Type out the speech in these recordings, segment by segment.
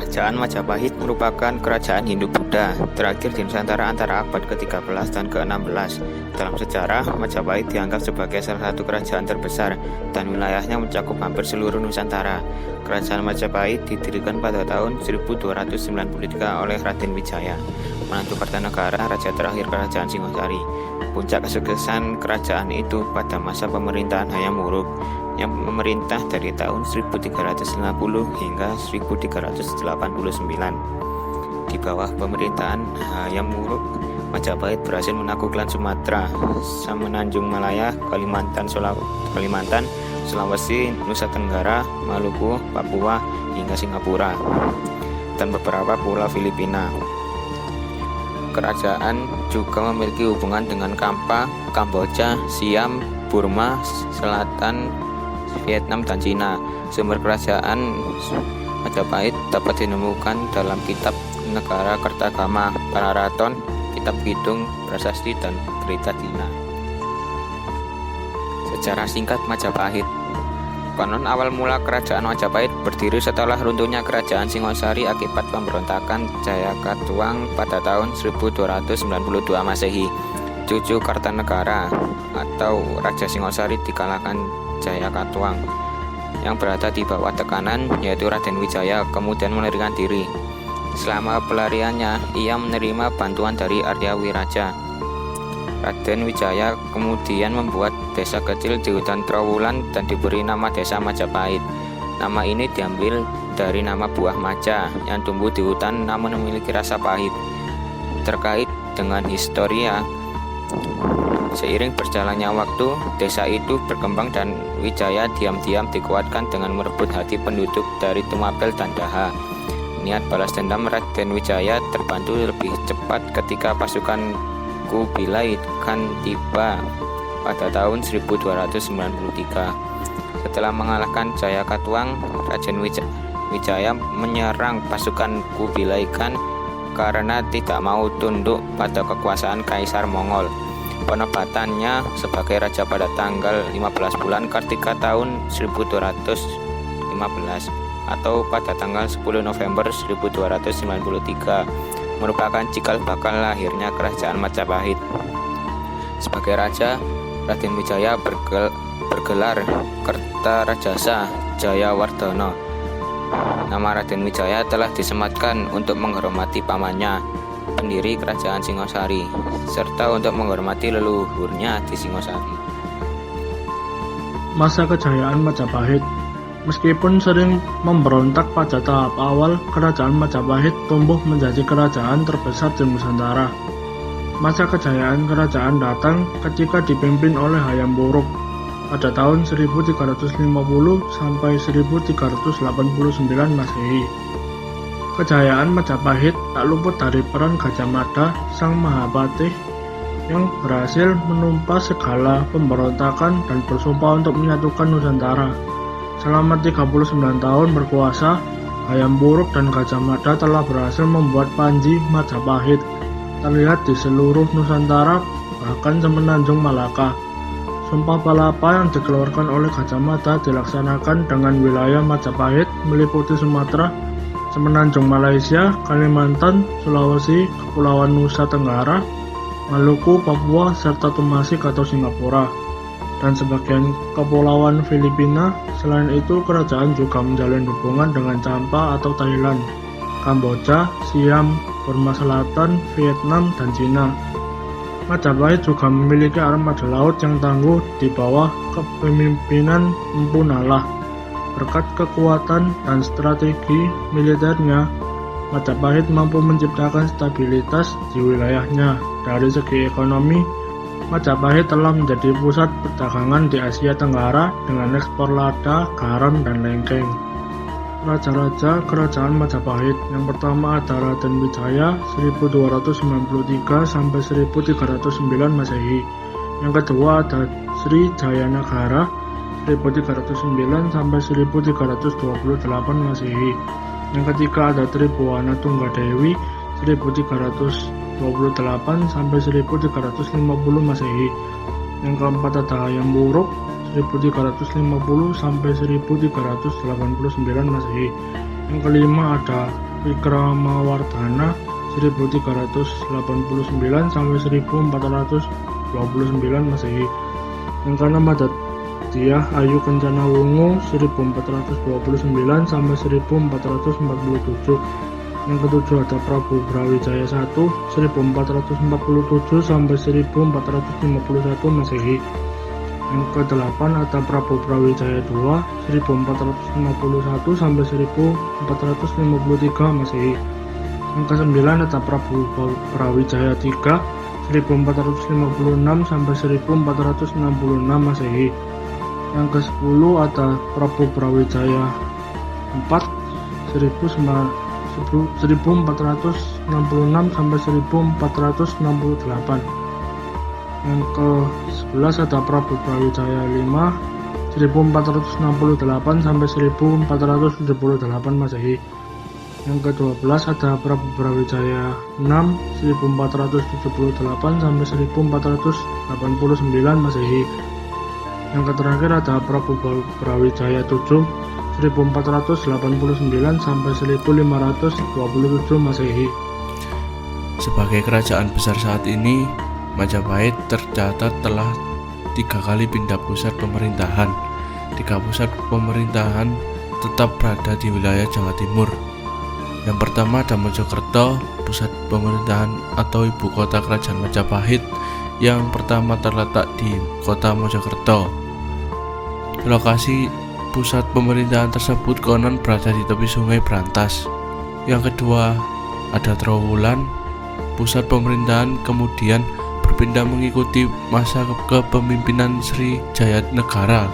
Kerajaan Majapahit merupakan kerajaan Hindu-Buddha terakhir di Nusantara antara abad ke-13 dan ke-16. Dalam sejarah, Majapahit dianggap sebagai salah satu kerajaan terbesar dan wilayahnya mencakup hampir seluruh Nusantara. Kerajaan Majapahit didirikan pada tahun 1293 oleh Raden Wijaya, menantu Kartanegara, raja terakhir Kerajaan Singosari. Puncak kesuksesan kerajaan itu pada masa pemerintahan Hayam Wuruk yang memerintah dari tahun 1350 hingga 1389. Di bawah pemerintahan Hayam Wuruk, Majapahit berhasil menaklukkan Sumatera, Semenanjung Malaya, Kalimantan, Sulawesi, Nusa Tenggara, Maluku, Papua, hingga Singapura, dan beberapa pulau Filipina. Kerajaan juga memiliki hubungan dengan Kamboja, Siam, Burma, Selatan, Vietnam, dan Cina. Sumber kerajaan Majapahit dapat ditemukan dalam kitab Negara Kertagama, Pararaton, Kitab Kidung, Prasasti, dan Berita Cina. Sejarah singkat Majapahit. Konon awal mula kerajaan Majapahit berdiri setelah runtuhnya kerajaan Singosari akibat pemberontakan Jayakatwang pada tahun 1292 Masehi. Cucu Kartanegara atau Raja Singosari dikalahkan Jayakatwang yang berada di bawah tekanan, yaitu Raden Wijaya, kemudian melarikan diri. Selama pelariannya, ia menerima bantuan dari Arya Wiraja. Raden Wijaya kemudian membuat desa kecil di hutan Trowulan dan diberi nama Desa Majapahit. Nama ini diambil dari nama buah maja yang tumbuh di hutan namun memiliki rasa pahit. Terkait dengan historia, seiring berjalannya waktu, desa itu berkembang dan Wijaya diam-diam dikuatkan dengan merebut hati penduduk dari Tumapel dan Daha. Niat balas dendam Raden Wijaya terbantu lebih cepat ketika pasukan Kubilai Khan tiba pada tahun 1293. Setelah mengalahkan Jayakatwang, Raden Wijaya menyerang pasukan Kubilai Khan karena tidak mau tunduk pada kekuasaan Kaisar Mongol. Penobatannya sebagai raja pada tanggal 15 bulan Kartika tahun 1215 atau pada tanggal 10 November 1293 merupakan cikal bakal lahirnya kerajaan Majapahit. Sebagai raja, Raden Wijaya bergelar Kertarajasa Jayawardhana. Nama Raden Wijaya telah disematkan untuk menghormati pamannya, pendiri kerajaan Singosari, serta untuk menghormati leluhurnya di Singosari. Masa kejayaan Majapahit. Meskipun sering memberontak pada tahap awal, kerajaan Majapahit tumbuh menjadi kerajaan terbesar di Nusantara. Masa kejayaan kerajaan datang ketika dipimpin oleh Hayam Wuruk pada tahun 1350 sampai 1389 Masehi. Kejayaan Majapahit tak luput dari peran Gajah Mada, sang Mahapatih yang berhasil menumpas segala pemberontakan dan bersumpah untuk menyatukan Nusantara. Selama 39 tahun berkuasa, Hayam Wuruk dan Gajah Mada telah berhasil membuat Panji Majapahit terlihat di seluruh Nusantara, bahkan Semenanjung Malaka. Sumpah Palapa yang dikeluarkan oleh Gajah Mada dilaksanakan dengan wilayah Majapahit meliputi Sumatera, Semenanjung Malaysia, Kalimantan, Sulawesi, Kepulauan Nusa Tenggara, Maluku, Papua, serta Tumasik atau Singapura, dan sebagian kepulauan Filipina. Selain itu, kerajaan juga menjalin hubungan dengan Champa atau Thailand, Kamboja, Siam, Burma Selatan, Vietnam, dan Cina. Majapahit juga memiliki armada laut yang tangguh di bawah kepemimpinan Empu Nalah. Berkat kekuatan dan strategi militernya, Majapahit mampu menciptakan stabilitas di wilayahnya. Dari segi ekonomi, Majapahit telah menjadi pusat perdagangan di Asia Tenggara dengan ekspor lada, garam, dan lengkeng. Raja-raja kerajaan Majapahit. Yang pertama ada Raden Wijaya 1293 sampai 1309 Masehi. Yang kedua ada Sri Jayanagara 1309 sampai 1328 Masehi. Yang ketiga ada Tribhuwana Tunggadewi 1328 sampai 1350 Masehi. Yang keempat ada Hayam Wuruk 1350 sampai 1389 Masehi. Yang kelima ada Wikramawardhana 1389 sampai 1429 Masehi. Yang keenam Madatiyah Ayu Kencana Wungu 1429 sampai 1447. Yang ketujuh ada Prabu Brawijaya I 1447 sampai 1451 Masehi. Yang kedelapan ada Prabu Brawijaya II 1451 sampai 1453 Masehi. Yang kesembilan ada Prabu Brawijaya III 1456 sampai 1466 Masehi. Yang ke-10 ada Prabu Brawijaya IV 1466 sampai 1468. Yang ke-11 ada Prabu Brawijaya V 1468 sampai 1478 Masehi. Yang ke-12 ada Prabu Brawijaya VI 1478 sampai 1489 Masehi. Yang terakhir ada Prabu Brawijaya VII 1489 sampai 1527 Masehi. Sebagai kerajaan besar saat ini, Majapahit tercatat telah 3 kali pindah pusat pemerintahan. 3 pusat pemerintahan tetap berada di wilayah Jawa Timur. Yang pertama ada Mojokerto, pusat pemerintahan atau ibu kota kerajaan Majapahit yang pertama terletak di kota Mojokerto. Lokasi pusat pemerintahan tersebut konon berada di tepi sungai Brantas. Yang kedua ada Trowulan, pusat pemerintahan kemudian berpindah mengikuti masa kepemimpinan Sri Jayanegara,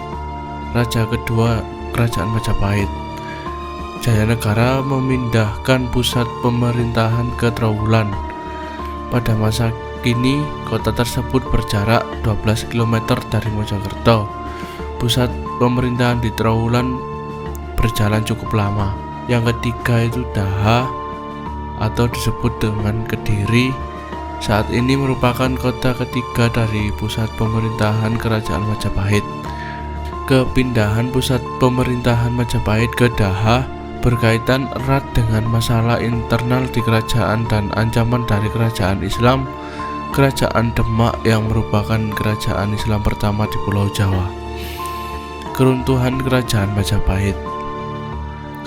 raja kedua kerajaan Majapahit. Jayanegara memindahkan pusat pemerintahan ke Trowulan. Pada masa kini, kota tersebut berjarak 12 km dari Mojokerto. Pusat pemerintahan di Trowulan berjalan cukup lama. Yang ketiga itu Daha atau disebut dengan Kediri. Saat ini merupakan kota ketiga dari pusat pemerintahan kerajaan Majapahit. Kepindahan pusat pemerintahan Majapahit ke Daha berkaitan erat dengan masalah internal di kerajaan dan ancaman dari kerajaan Islam, kerajaan Demak yang merupakan kerajaan Islam pertama di Pulau Jawa. Keruntuhan kerajaan Majapahit.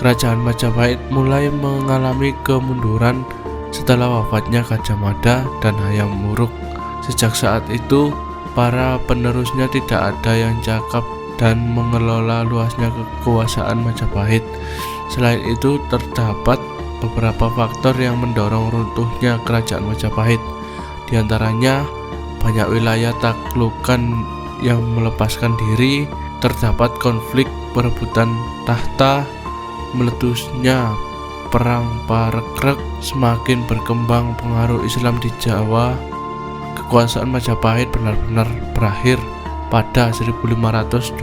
Kerajaan Majapahit mulai mengalami kemunduran setelah wafatnya Gajah Mada dan Hayam Wuruk. Sejak saat itu, para penerusnya tidak ada yang cakap dan mengelola luasnya kekuasaan Majapahit. Selain itu, terdapat beberapa faktor yang mendorong runtuhnya kerajaan Majapahit. Di antaranya, banyak wilayah taklukan yang melepaskan diri, terdapat konflik perebutan tahta, meletusnya perang Parekrek, semakin berkembang pengaruh Islam di Jawa. Kekuasaan Majapahit benar-benar berakhir pada 1527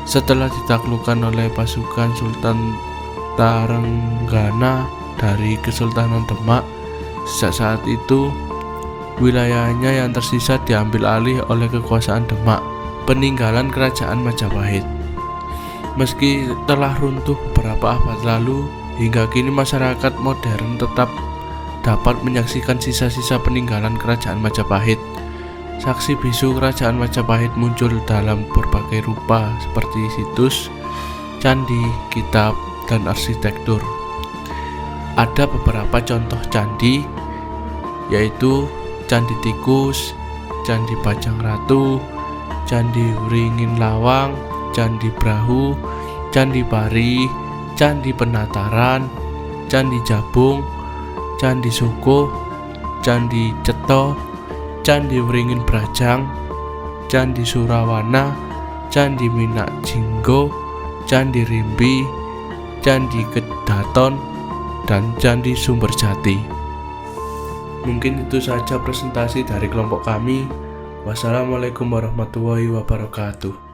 setelah ditaklukkan oleh pasukan Sultan Tarenggana dari Kesultanan Demak. Sejak saat itu, wilayahnya yang tersisa diambil alih oleh kekuasaan Demak. Peninggalan kerajaan Majapahit. Meski telah runtuh beberapa abad lalu, hingga kini masyarakat modern tetap dapat menyaksikan sisa-sisa peninggalan kerajaan Majapahit. Saksi bisu kerajaan Majapahit muncul dalam berbagai rupa seperti situs, candi, kitab, dan arsitektur. Ada beberapa contoh candi, yaitu Candi Tikus, Candi Bajang Ratu, Candi Wringin Lawang, Candi Brahu, Candi Pari, Candi Penataran, Candi Jabung, Candi Suko, Candi Ceto, Candi Wringin Brajang, Candi Surawana, Candi Minak Jinggo, Candi Rimbi, Candi Kedaton, dan Candi Sumberjati. Mungkin itu saja presentasi dari kelompok kami. Wassalamualaikum warahmatullahi wabarakatuh.